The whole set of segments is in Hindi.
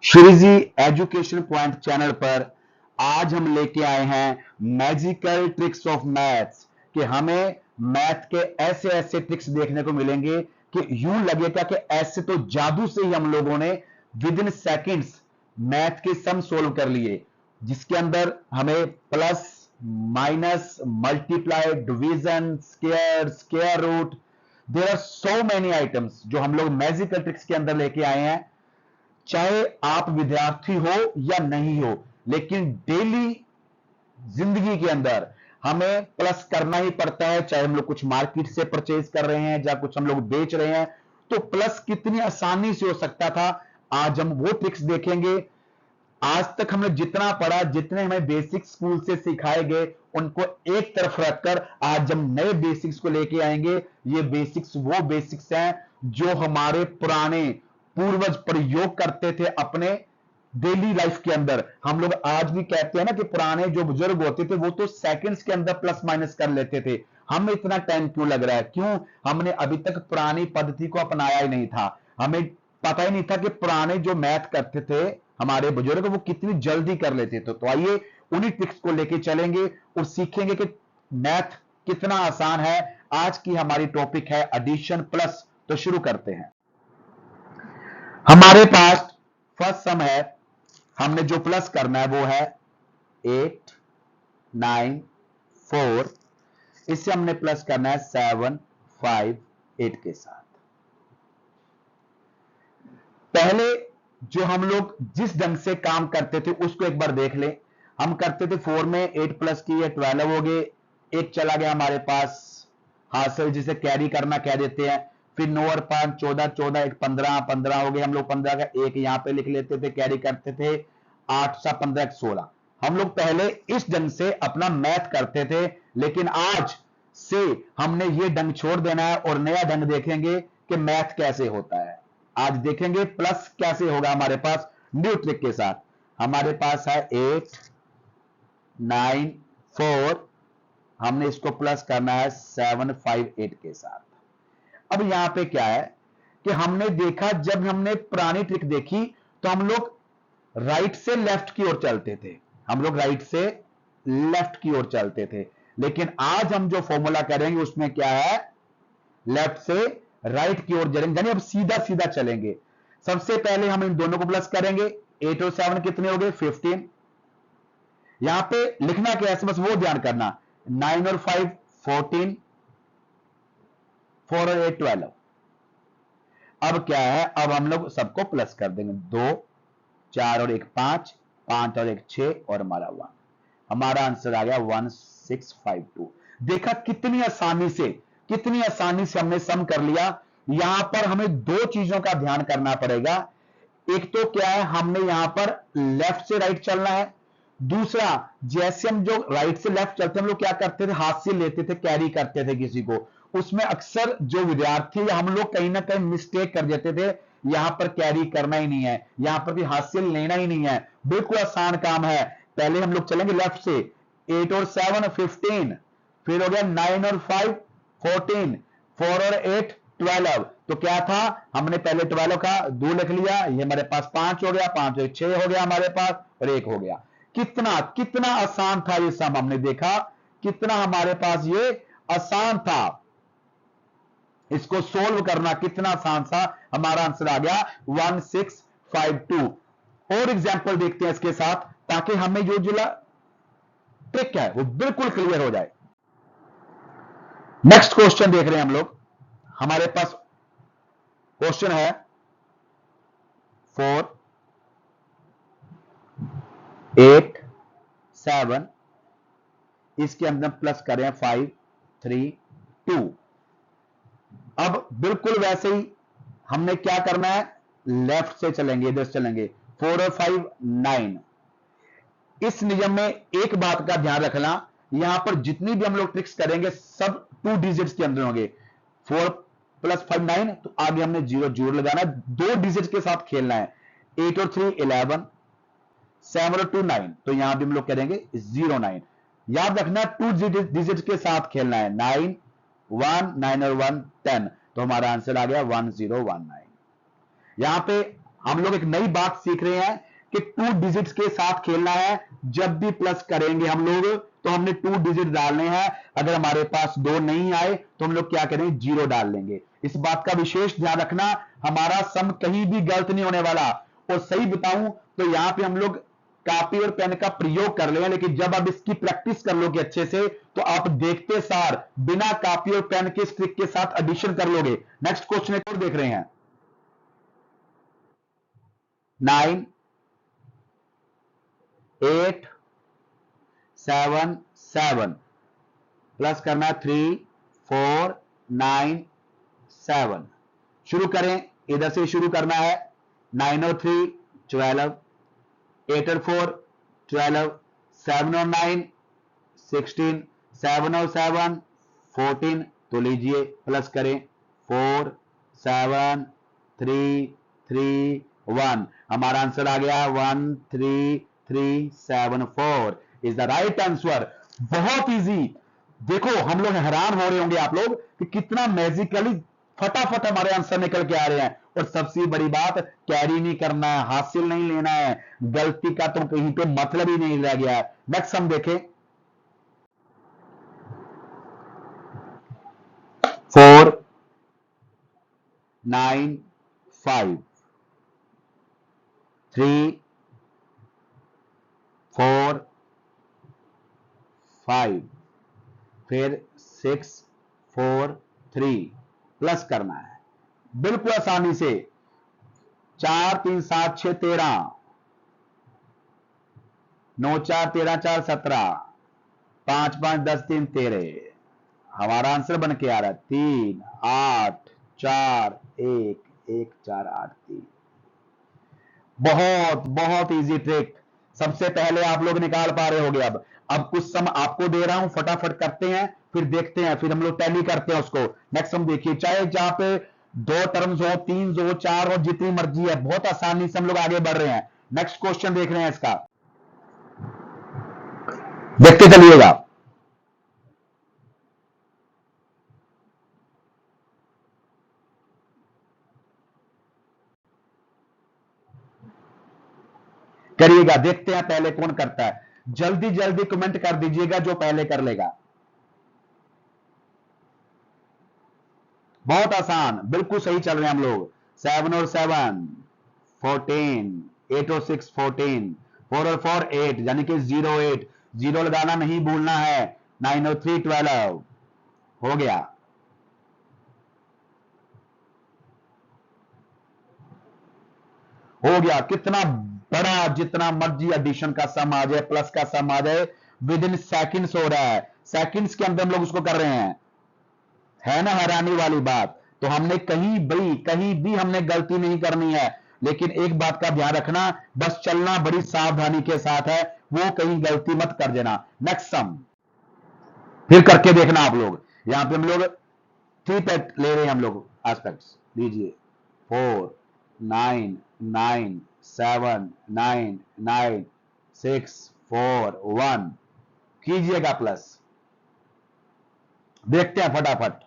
श्रीजी एजुकेशन पॉइंट चैनल पर आज हम लेके आए हैं मैजिकल ट्रिक्स ऑफ मैथ्स कि हमें मैथ के ऐसे ऐसे ट्रिक्स देखने को मिलेंगे कि यूं लगेगा कि ऐसे तो जादू से ही हम लोगों ने विद इन सेकेंड्स मैथ के सम सोल्व कर लिए, जिसके अंदर हमें plus minus multiply division square square root there are so many items जो हम लोग मैजिकल ट्रिक्स के अंदर लेके आए हैं। चाहे आप विद्यार्थी हो या नहीं हो, लेकिन डेली जिंदगी के अंदर हमें प्लस करना ही पड़ता है। चाहे हम लोग कुछ मार्केट से परचेज कर रहे हैं या कुछ हम लोग बेच रहे हैं, तो प्लस कितनी आसानी से हो सकता था, आज हम वो ट्रिक्स देखेंगे। आज तक हमने जितना पढ़ा, जितने हमें बेसिक स्कूल से सिखाए गए, उनको एक तरफ रखकर आज हम नए बेसिक्स को लेके आएंगे। ये बेसिक्स वो बेसिक्स हैं जो हमारे पुराने पूर्वज प्रयोग करते थे अपने डेली लाइफ के अंदर। हम लोग आज भी कहते हैं ना कि पुराने जो बुजुर्ग होते थे वो तो सेकंड्स के अंदर प्लस माइनस कर लेते थे। हमें इतना टाइम क्यों लग रहा है? क्यों? हमने अभी तक पुरानी पद्धति को अपनाया ही नहीं था। हमें पता ही नहीं था कि पुराने जो मैथ करते थे हमारे बुजुर्ग, वो कितनी जल्दी कर लेते थे। तो आइए उन्हीं ट्रिक्स को लेके चलेंगे और सीखेंगे कि मैथ कितना आसान है। आज की हमारी टॉपिक है एडिशन प्लस। तो शुरू करते हैं। हमारे पास फर्स्ट सम है, हमने जो प्लस करना है वो है 8 9 4। इससे हमने प्लस करना है 7 5 8 के साथ। पहले जो हम लोग जिस ढंग से काम करते थे उसको एक बार देख ले। हम करते थे 4 में 8 प्लस किए 12 हो गए, एक चला गया हमारे पास हासिल, जिसे कैरी करना कह देते हैं। फिर 9 और 5 14 14 एक 15 15 हो गए। हम लोग 15 का एक यहां पे लिख लेते थे, कैरी करते थे। 8 सा 15 16। हम लोग पहले इस ढंग से अपना मैथ करते थे, लेकिन आज से हमने ये ढंग छोड़ देना है और नया ढंग देखेंगे कि मैथ कैसे होता है। आज देखेंगे प्लस कैसे होगा हमारे पास न्यू ट्रिक के साथ। हमारे पास है 8 9 4, हमने इसको प्लस करना है 7 5 8 के साथ। अब यहां पे क्या है कि हमने देखा, जब हमने पुरानी ट्रिक देखी तो हम लोग राइट से लेफ्ट की ओर चलते थे। हम लोग राइट से लेफ्ट की ओर चलते थे, लेकिन आज हम जो फॉर्मूला करेंगे उसमें क्या है, लेफ्ट से राइट की ओर चलेंगे, यानी अब सीधा सीधा चलेंगे। सबसे पहले हम इन दोनों को प्लस करेंगे। 8 और 7 कितने हो गए? 15। यहां पे लिखना क्या है, बस वो ध्यान करना। 9 और 5 14, 4 और 8 12। अब क्या है, अब हम लोग सबको प्लस कर देंगे। 2 4 और 1 5, 5 और 1 6 और हमारा 1। हमारा आंसर आ गया 1652। देखा कितनी आसानी से हमने सम कर लिया। यहां पर हमें दो चीजों का ध्यान करना पड़ेगा। एक तो क्या है, हमने यहां पर लेफ्ट से राइट चलना है। दूसरा, जैसे हम जो राइट से लेफ्ट चलते हम लोग क्या करते थे, हाथ से लेते थे, कैरी करते थे किसी को। उसमें अक्सर जो विद्यार्थी या हम लोग कहीं ना कहीं मिस्टेक कर देते थे। यहां पर कैरी करना ही नहीं है, यहां पर भी हाथ से लेना ही नहीं है। बिल्कुल आसान काम है। पहले हम लोग चलेंगे लेफ्ट से। 8 और 7 15, फिर हो गया 9 और 5 14, 4 और 8 12। तो क्या था, हमने पहले 12 का 2 लिख लिया, ये हमारे पास 5 हो गया, 5 और 6 हो गया हमारे पास, और 1 हो गया। कितना कितना आसान था ये सम, हमने देखा कितना हमारे पास ये आसान था। इसको सोल्व करना कितना आसान था। हमारा आंसर आ गया 1652। और एग्जांपल देखते हैं इसके साथ, ताकि हमें जो ट्रिक है वो बिल्कुल क्लियर हो जाए। नेक्स्ट क्वेश्चन देख रहे हैं हम लोग। हमारे पास क्वेश्चन है 4 8 7, इसके अंदर प्लस करें 5 3 2। अब बिल्कुल वैसे ही हमने क्या करना है, लेफ्ट से चलेंगे, इधर चलेंगे। 4 और 5 9। इस नियम में एक बात का ध्यान रखना, यहां पर जितनी भी हम लोग ट्रिक्स करेंगे सब 2 डिजिट्स के अंदर होंगे। 4 प्लस 5 9, तो आगे हमने 0 जोड़ लगाना है, 2 डिजिट के साथ खेलना है। 8 और 3 11, 7 और 2 9, तो यहां भी हम लोग करेंगे 0 9। याद रखना 2 डिजिट के साथ खेलना है। 9 1 9 और 1 10, तो हमारा आंसर आ गया 1019। यहां पे हम लोग एक नई बात सीख रहे हैं कि 2 डिजिट्स के साथ खेलना है। जब भी प्लस करेंगे हम लोग तो हमने 2 डिजिट डालने हैं। अगर हमारे पास 2 नहीं आए तो हम लोग क्या करें, 0 डाल लेंगे। इस बात का विशेष ध्यान रखना, हमारा सम कहीं भी गलत नहीं होने वाला। और सही बताऊं तो यहां पे हम लोग कॉपी और पेन का प्रयोग कर लें, लेकिन जब आप इसकी प्रैक्टिस कर लोगे अच्छे से तो आप देखते सार बिना कॉपी और पेन के इस ट्रिक के साथ एडिशन कर लोगे। नेक्स्ट क्वेश्चन एक और देख रहे हैं। 9 8 7 7 प्लस करना 3 4 9 7। शुरू करें, इधर से शुरू करना है। 9 और 3 12, 8 और 4 12, 7 और 9 16, 7 और 7 14। तो लीजिए प्लस करें 4 7 3 3 1। हमारा आंसर आ गया 1 3 3 7 4 इज द राइट आंसर। बहुत इजी। देखो हम लोग हैरान हो रहे होंगे आप लोग कि कितना मैजिकली फटाफट हमारे आंसर निकल के आ रहे हैं। और सबसे बड़ी बात, कैरी नहीं करना है, हासिल नहीं लेना है, गलती का तो कहीं पे मतलब ही नहीं रह गया है। नेक्स्ट हम देखें 4 9 5 3 4 5 फिर 6 4 3 प्लस करना है बिल्कुल आसानी से। 4 3 7 6 13, 9 4 13 4 17, 5 5 10 3 13। हमारा आंसर बन के आ रहा है 3 8 4 1 1 4 8 3। बहुत बहुत इजी ट्रिक। सबसे पहले आप लोग निकाल पा रहे होगे। अब कुछ सम आपको दे रहा हूं, फटाफट करते हैं, फिर देखते हैं, फिर हम लोग टैली करते हैं उसको। नेक्स्ट हम देखिए, चाहे जहां पे 2 टर्म्स हो, 3 हो, 4 हो, जितनी मर्जी है, बहुत आसानी से हम लोग आगे बढ़ रहे हैं। नेक्स्ट क्वेश्चन देख रहे हैं, इसका देखते चलिएगा। करिएगा, देखते हैं पहले कौन करता है। जल्दी जल्दी कमेंट कर दीजिएगा जो पहले कर लेगा। बहुत आसान, बिल्कुल सही चल रहे हैं हम लोग। 7 और 7 14, 8 और 6 14, 4 और 4 8, यानी कि 0 8, 0 लगाना नहीं भूलना है। 9 और 3 12 हो गया। हो गया। कितना बड़ा, जितना मर्जी एडिशन का सम आ जाए, प्लस का सम आ जाए, विद इन सेकेंड्स हो रहा है। सेकेंड्स के अंदर हम लोग उसको कर रहे हैं। है ना हैरानी वाली बात। तो हमने कहीं भी हमने गलती नहीं करनी है। लेकिन एक बात का ध्यान रखना, बस चलना बड़ी सावधानी के साथ है, वो कहीं गलती मत कर देना। नेक्स्ट सम फिर करके देखना आप लोग। यहां पे हम लोग 3 पे ले रहे हैं, हम लोग एस्पेक्ट्स लीजिए। 4 9 9 7 9 9 6 4 1 कीजिएगा प्लस। देखते हैं फटाफट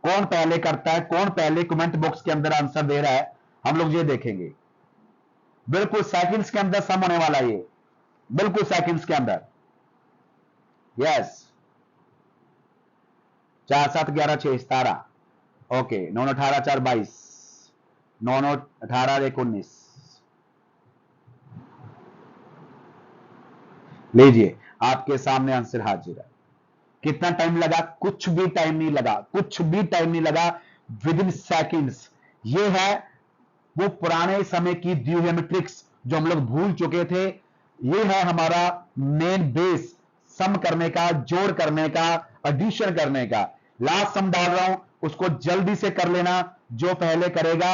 कौन पहले करता है, कौन पहले कमेंट बॉक्स के अंदर आंसर दे रहा है, हम लोग ये देखेंगे। बिल्कुल सेकंड्स के अंदर सम होने वाला ये, बिल्कुल सेकंड्स के अंदर। Yes, 4 7 11 6 17, okay. 9 18 4 22, 9 18 1 19। लीजिए आपके सामने आंसर हाजिर है। कितना टाइम लगा? कुछ भी टाइम नहीं लगा, कुछ भी टाइम नहीं लगा, विद इन सेकेंड्स। ये है वो पुराने समय की ज्योमेट्रिक्स जो हम लोग भूल चुके थे। ये है हमारा मेन बेस, सम करने का, जोड़ करने का, एडिशन करने का। लास्ट सम डाल रहा हूं, उसको जल्दी से कर लेना। जो पहले करेगा,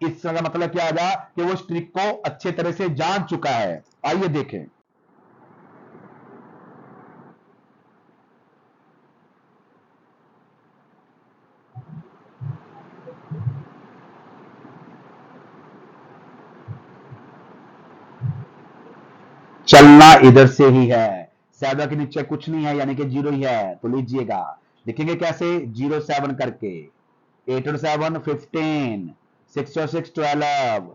इसका मतलब क्या होगा कि वो इस ट्रिक को अच्छे तरह से जान चुका है। आइए देखें। चलना इधर से ही है, 7 के नीचे कुछ नहीं है, यानी कि 0 ही है। तो लीजिएगा, लिखेंगे कैसे? 0 7 करके। 8 और 7 15, 6 और 6 12,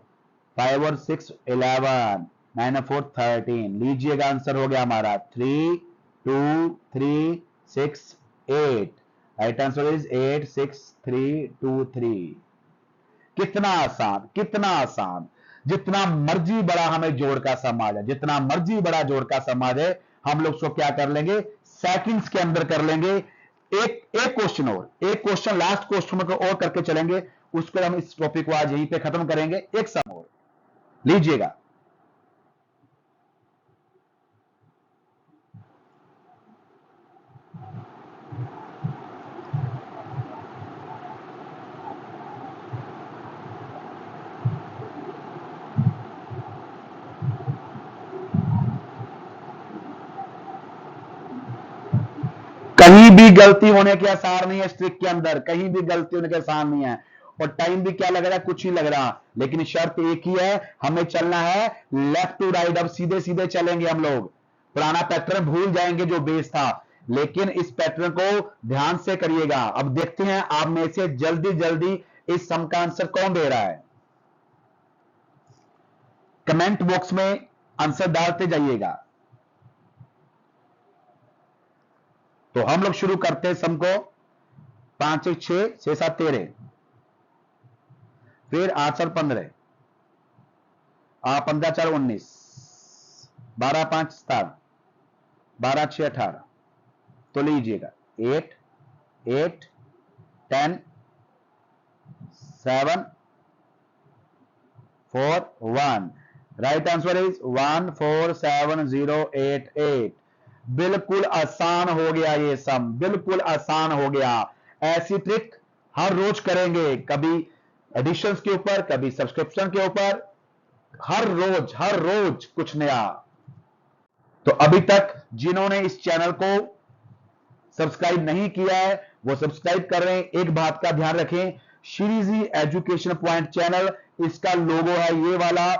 5 और 6 11, 9 और 4 13। लीजिएगा आंसर हो गया हमारा 3 2 3 6 8। Right answer is 8 6 3 2 3। कितना आसान, कितना आसान। जितना मर्जी बड़ा हमें जोड़ का समाज है, जितना मर्जी बड़ा जोड़ का समाज है, हम लोग उसको क्या कर लेंगे, सेकंड्स के अंदर कर लेंगे। एक क्वेश्चन और, एक क्वेश्चन, लास्ट क्वेश्चन को और करके चलेंगे, उसको हम इस टॉपिक को आज यहीं पे खत्म करेंगे। एक सम और लीजिएगा। कहीं भी गलती होने के आसार नहीं है, इस ट्रिक के अंदर कहीं भी गलती होने के आसार नहीं है। और टाइम भी क्या लग रहा है, कुछ ही लग रहा, लेकिन शर्त एक ही है, हमें चलना है लेफ्ट टू राइट। अब सीधे सीधे चलेंगे हम लोग, पुराना पैटर्न भूल जाएंगे जो बेस था, लेकिन इस पैटर्न को ध्यान से करिएगा। अब देखते हैं आप में से जल्दी जल्दी इस सम का आंसर कौन दे रहा है। कमेंट बॉक्स में आंसर डालते जाइएगा। तो हम लोग शुरू करते हैं सम को। 5 1 6 6 7 13, फिर 8 7 15, 15 4 19, 12 5 17, 12 6 18। तो लीजिएगा 8 8 10 7 4 1। Right answer is 1 4 7 0 8 8। बिल्कुल आसान हो गया ये सम, बिल्कुल आसान हो गया। ऐसी ट्रिक हर रोज करेंगे, कभी एडिशंस के ऊपर, कभी सब्सक्रिप्शन के ऊपर, हर रोज कुछ नया। तो अभी तक जिन्होंने इस चैनल को सब्सक्राइब नहीं किया है वो सब्सक्राइब कर रहे हैं। एक बात का ध्यान रखें, श्री जी एजुकेशन पॉइंट चैनल, इसका लोगो है ये वाला।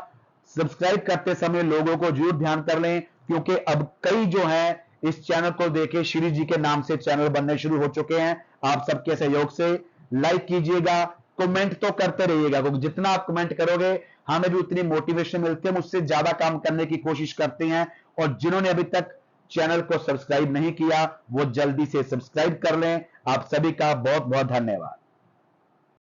सब्सक्राइब करते समय लोगों को जरूर ध्यान कर लें, क्योंकि अब कई जो है इस चैनल को देखे श्री जी के नाम से चैनल बनने शुरू हो चुके हैं। आप सबके सहयोग से लाइक कीजिएगा, कमेंट तो करते रहिएगा, क्योंकि जितना आप कमेंट करोगे हमें भी उतनी मोटिवेशन मिलती है, हम उससे ज्यादा काम करने की कोशिश करते हैं। और जिन्होंने अभी तक चैनल को सब्सक्राइब नहीं किया वो जल्दी से सब्सक्राइब कर लें। आप सभी का बहुत बहुत धन्यवाद।